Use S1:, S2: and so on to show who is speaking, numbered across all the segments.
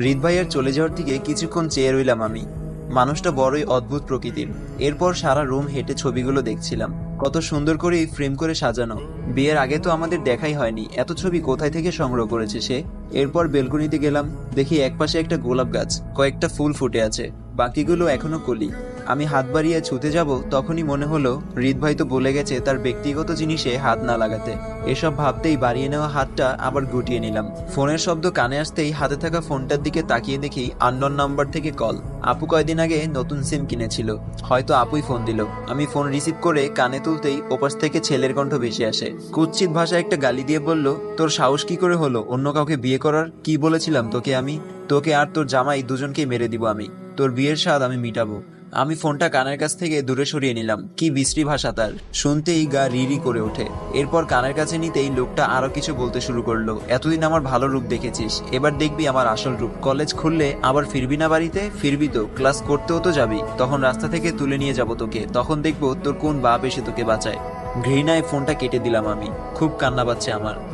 S1: হৃদ ভাইয়ের চলে যাওয়ার দিকে কিছুক্ষণ চেয়ে রইলাম আমি। মানুষটা বড়ই অদ্ভুত প্রকৃতির। এরপর সারা রুম হেঁটে ছবিগুলো দেখছিলাম, কত সুন্দর করে ফ্রেম করে সাজানো। বিয়ের আগে তো আমাদের দেখাই হয়নি, এত ছবি কোথায় থেকে সংগ্রহ করেছে সে। এরপর বেলকনিতে গেলাম, দেখি একপাশে একটা গোলাপ গাছ, কয়েকটা ফুল ফুটে আছে, বাকিগুলো এখনো কলি। আমি হাত বাড়িয়ে ছুতে যাব, তখনই মনে হলো হৃদ ভাই তো বলে গেছে তার ব্যক্তিগত জিনিসে হাত না লাগাতে। এসব ভাবতেই বাড়িয়ে নেওয়া হাতটা আবার গুটিয়ে নিলাম। ফোনের শব্দ কানে আসতেই হাতে থাকা ফোনটার দিকে তাকিয়ে দেখি আননোন নাম্বার থেকে কল। আপু কয়দিন আগে নতুন সিম কিনেছিল, হয়তো আপুই ফোন দিল। আমি ফোন রিসিভ করে কানে তুলতেই ওপাশ থেকে ছেলের কণ্ঠ ভেসে আসে। কুৎসিত ভাষায় একটা গালি দিয়ে বলল, তোর সাহস কি করে হলো অন্য কাউকে বিয়ে করার? কি বলেছিলাম তোকে আমি? তোকে আর তোর জামাই দুজনকেই মেরে দিব আমি। তোর বিয়ের স্বাদ আমি মিটাবো। আমি ফোনটা কানের কাছ থেকে দূরে সরিয়ে নিলাম। কি বিশ্রী ভাষা তার, শুনতেই গা রিরি করে ওঠে। এরপর কানের কাছে নিতেই লোকটা আরো কিছু বলতে শুরু করলো। এতদিন আমার ভালো রূপ দেখেছিস, এবার দেখবি আমার আসল রূপ। কলেজ খুললে আবার ফিরবি না বাড়িতে? ফিরবি তো, ক্লাস করতেও তো যাবি। তখন রাস্তা থেকে তুলে নিয়ে যাব তোকে, তখন দেখবো তোর কোন বাপ এসে তোকে বাঁচায়। ঘৃণায় ফোনটা কেটে দিলাম আমি। খুব কান্না পাচ্ছে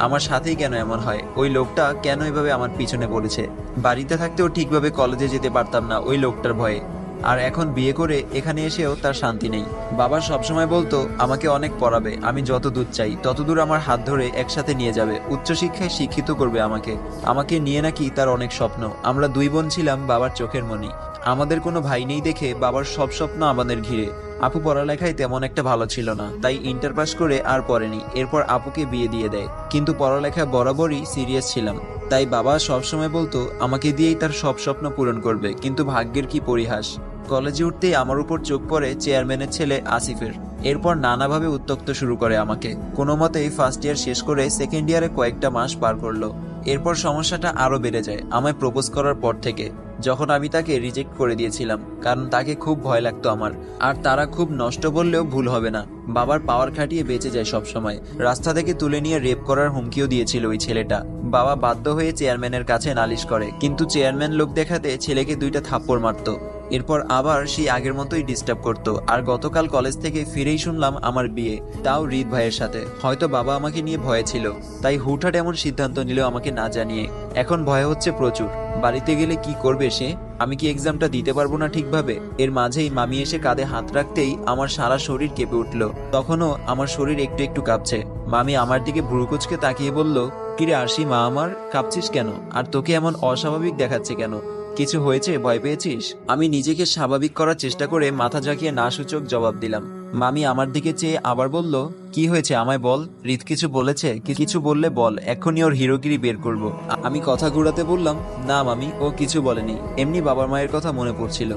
S1: আমার সাথেই কেন এমন হয়? ওই লোকটা কেন এভাবে আমার পিছনে পড়েছে? বাড়িতে থাকতেও ঠিকভাবে কলেজে যেতে পারতাম না ওই লোকটার ভয়ে, আর এখন বিয়ে করে এখানে এসেও তার শান্তি নেই। বাবা সবসময় বলতো আমাকে অনেক পড়াবে, আমি যত দূর চাই তত দূর আমার হাত ধরে একসাথে নিয়ে যাবে, উচ্চশিক্ষায় শিক্ষিত করবে আমাকে। আমাকে নিয়ে নাকি তার অনেক স্বপ্ন। আমরা দুই বোন ছিলাম বাবার চোখের মণি। আমাদের কোনো ভাই নেই দেখে বাবার সব স্বপ্ন আমাদের ঘিরে। আপু পড়ালেখায় তেমন একটা ভালো ছিল না, তাই ইন্টার পাস করে আর পড়েনি। এরপর আপুকে বিয়ে দিয়ে দেয়, কিন্তু পড়ালেখায় বরাবরই সিরিয়াস ছিলাম। তাই বাবা সবসময় বলতো আমাকে দিয়েই তার সব স্বপ্ন পূরণ করবে, কিন্তু ভাগ্যের কি পরিহাস। কলেজে উঠতেই আমার উপর চোখ পড়ে চেয়ারম্যানের ছেলে আসিফের। এরপর নানাভাবে উত্ত্যক্ত শুরু করে আমাকে। কোনো মতেই ফার্স্ট ইয়ার শেষ করে সেকেন্ড ইয়ারে কয়েকটা মাস পার করলো। এরপর সমস্যাটা আরো বেড়ে যায় আমায় প্রপোজ করার পর থেকে, যখন আমি তাকে রিজেক্ট করে দিয়েছিলাম, কারণ তাকে খুব ভয় লাগতো আমার। আর তারা খুব নষ্ট বললেও ভুল হবে না, বাবার পাওয়ার খাটিয়ে বেঁচে যায় সব সময়। রাস্তা থেকে তুলে নিয়ে রেপ করার হুমকিও দিয়েছিল ওই ছেলেটা। বাবা বাধ্য হয়ে চেয়ারম্যানের কাছে নালিশ করে, কিন্তু চেয়ারম্যান লোক দেখাতে ছেলেকে 2টা থাপ্পড় মারতো। এরপর আবার সেই আগের মতোই ডিস্টার্ব করতো। আর গতকাল কলেজ থেকে ফিরেই শুনলাম আমার বিয়ে, তাও হৃদ ভাইয়ের সাথে। হয়তো বাবা আমাকে নিয়ে ভয়ে ছিল, তাই হুটহাট এমন সিদ্ধান্ত নিল আমাকে না জানিয়ে। এখন ভয় হচ্ছে প্রচুর, বাড়িতে গেলে কি করবে সে? আমি কি এক্সামটা দিতে পারবো না ঠিকভাবে? এর মাঝেই মামি এসে কাঁধে হাত রাখতেই আমার সারা শরীর কেঁপে উঠল। তখনও আমার শরীর একটু একটু কাঁপছে। মামি আমার দিকে ভ্রুকুচকে তাকিয়ে বলল, কিরে আরশি মা আমার, কাঁপছিস কেন? আর তোকে এমন অস্বাভাবিক দেখাচ্ছে কেন? কিছু হয়েছে? ভয় পেয়েছিস? আমি নিজেকে স্বাভাবিক করার চেষ্টা করে মাথা ঝাঁকিয়ে না সূচক জবাব দিলাম। মামি আমার দিকে চেয়ে আবার বলল, কি হয়েছে আমায় বল। হৃদ কিছু বলেছে? কিছু বললে বল, এক্ষুনি ওর হিরোগিরি বের করব। আমি কথা ঘুরাতে বললাম, না মামি, ও কিছু বলেনি, এমনি বাবার মায়ের কথা মনে পড়ছিল।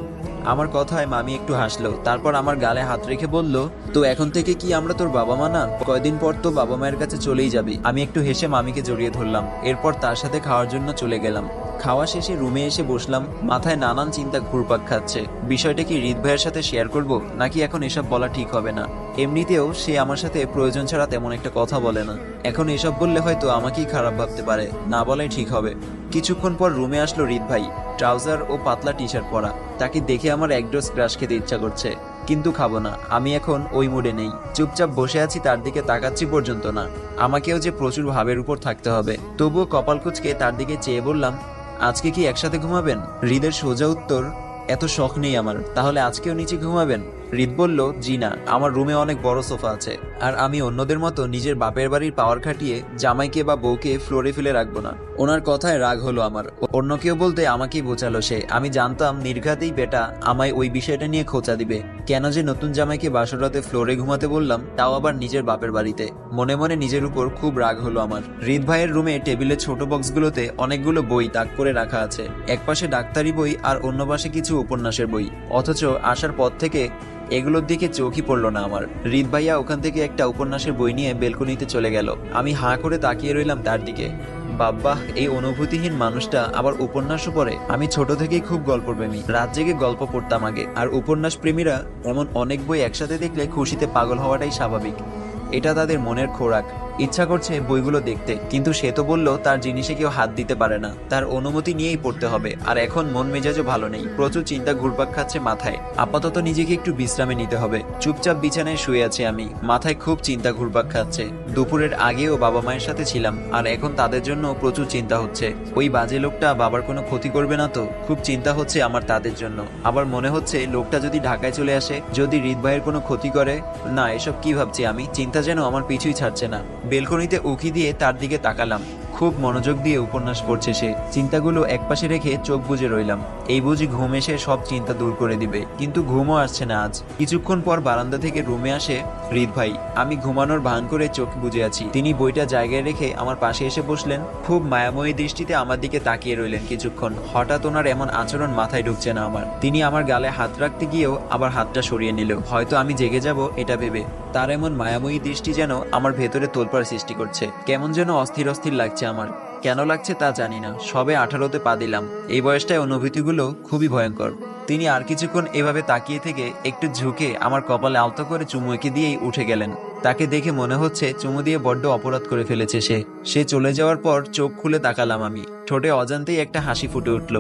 S1: আমার কথায় মামি একটু হাসলো, তারপর আমার গালে হাত রেখে বলল, তো এখন থেকে কি আমরা তোর বাবা মা না? কয়দিন পর তো বাবা মায়ের কাছে চলেই যাবি। আমি একটু হেসে মামিকে জড়িয়ে ধরলাম, এরপর তার সাথে খাওয়ার জন্য চলে গেলাম। খাওয়া শেষে রুমে এসে বসলাম, মাথায় নানান চিন্তা ঘুরপাক খাচ্ছে। বিষয়টা কি হৃদ ভাইয়ের সাথে শেয়ার করব, নাকি এখন এসব বলা ঠিক হবে না? এমনিতেও সে আমার সাথে প্রয়োজন ছাড়া তেমন একটা কথা বলে না। এখন এসব বললে হয়তো আমাকেই খারাপ ভাবতে পারে, না বলাই ঠিক হবে। কিছুক্ষণ পর রুমে আসলো হৃদ ভাই, ট্রাউজার ও পাতলা টি শার্ট পরা। তাকে দেখে আমার এক ডোজ ক্রাশ খেতে ইচ্ছা করছে, কিন্তু খাবো না। আমি এখন ওই মুডে নেই। চুপচাপ বসে আছি, তার দিকে তাকাচ্ছি পর্যন্ত না। আমাকেও যে প্রচুর ভাবের উপর থাকতে হবে। তবুও কপাল কুঁচকে তার দিকে চেয়ে বললাম, আজকে কি একসাথে ঘুমাবেন? হৃদের সোজা উত্তর, এত শখ নেই আমার, তাহলে আজকেও নিচে ঘুমাবেন? হৃদ বলল, জি না, আমার রুমে অনেক বড় সোফা আছে, আর আমি অন্যদের মতো নিজের বাপের বাড়ির পাওয়ার খাটিয়ে জামাইকে বা বউকে ফ্লোরে ফেলে রাখবো না। ওনার কথায় রাগ হলো আমার। অন্য কেউ বলতে আমাকেই বোঝালো সে। আমি জানতাম নির্ঘাতেই বেটা আমায় ওই বিষয়টা নিয়ে খোঁচা দিবে। কেন যে নতুন জামাইকে বাসরাতে ফ্লোরে ঘুমাতে বললাম, তাও আবার নিজের বাপের বাড়িতে। মনে মনে নিজের উপর খুব রাগ হলো আমার। হৃদ ভাইয়ের রুমে টেবিলের ছোট বক্সগুলোতে অনেকগুলো বই তাক করে রাখা আছে। এক পাশে ডাক্তারি বই আর অন্য পাশে কিছু উপন্যাসের বই, অথচ আসার পর থেকে এগুলোর দিকে চোখই পড়লো না আমার। হৃদ ভাইয়া ওখান থেকে একটা উপন্যাসের বই নিয়ে বেলকনিতে চলে গেল। আমি হাঁ করে তাকিয়ে রইলাম তার দিকে। বাব্বাহ, এই অনুভূতিহীন মানুষটা আবার উপন্যাসও পড়ে। আমি ছোট থেকেই খুব গল্পপ্রেমী, রাত জেগে গল্প পড়তাম আগে। আর উপন্যাস প্রেমীরা এমন অনেক বই একসাথে দেখলে খুশিতে পাগল হওয়াটাই স্বাভাবিক, এটা তাদের মনের খোরাক। ইচ্ছা করছে বইগুলো দেখতে, কিন্তু সে তো বলল তার জিনিসে কেউ হাত দিতে পারে না, তার অনুমতি নিয়েই পড়তে হবে। আর এখন মন মেজাজও ভালো নেই, প্রচুর চিন্তা ঘুরপাক খাচ্ছে মাথায়। আপাতত নিজেকে একটু বিশ্রামে নিতে হবে। চুপচাপ বিছানায় শুয়ে আছি আমি, মাথায় খুব চিন্তা ঘুরপাক খাচ্ছে। দুপুরের আগেও বাবা মায়ের সাথে ছিলাম, আর এখন তাদের জন্য প্রচুর চিন্তা হচ্ছে। ওই বাজে লোকটা বাবার কোনো ক্ষতি করবে না তো? খুব চিন্তা হচ্ছে আমার তাদের জন্য। আবার মনে হচ্ছে লোকটা যদি ঢাকায় চলে আসে, যদি হৃদ ভাইয়ের কোনো ক্ষতি করে। না, এসব কি ভাবছি আমি, চিন্তা যেন আমার পিছুই ছাড়ছে না। বেলকনিতে উঁকি দিয়ে তার দিকে তাকালাম, খুব মনোযোগ দিয়ে উপন্যাস পড়ছে সে। চিন্তাগুলো একপাশে রেখে চোখ বুজে রইলাম, এই বুঝি ঘুম এসে সব চিন্তা দূর করে দিবে। কিন্তু ঘুমও আসছে না আজ। কিছুক্ষণ পর বারান্দা থেকে রুমে আসে হৃদ ভাই। আমি ঘুমানোর ভান করে চোখ বুজে আছি, তিনি বইটা জায়গায় রেখে আমার পাশে এসে বসলেন। খুব মায়াময়ী দৃষ্টিতে আমার দিকে তাকিয়ে রইলেন কিছুক্ষণ। হঠাৎ ওনার এমন আচরণ মাথায় ঢুকছে না আমার। তিনি আমার গালে হাত রাখতে গিয়েও আবার হাতটা সরিয়ে নিল, হয়তো আমি জেগে যাব এটা ভেবে। তার এমন মায়াময়ী দৃষ্টি যেন আমার ভেতরে তোলপাড় সৃষ্টি করছে। কেমন যেন অস্থির অস্থির লাগছে আমার। কেন লাগছে তা জানি না, সবে 18তে পা দিলাম। এই বয়সটায় অনুভূতিগুলো খুবই ভয়ঙ্কর। তিনি আর কিছুক্ষণ এভাবে তাকিয়ে থেকে একটু ঝুঁকে আমার কপালে আলতো করে চুমু এঁকে দিয়েই উঠে গেলেন। তাকে দেখে মনে হচ্ছে চুমু দিয়ে বড্ড অপরাধ করে ফেলেছে সে। চলে যাওয়ার পর চোখ খুলে তাকালাম আমি, ঠোঁটে অজান্তেই একটা হাসি ফুটে উঠল।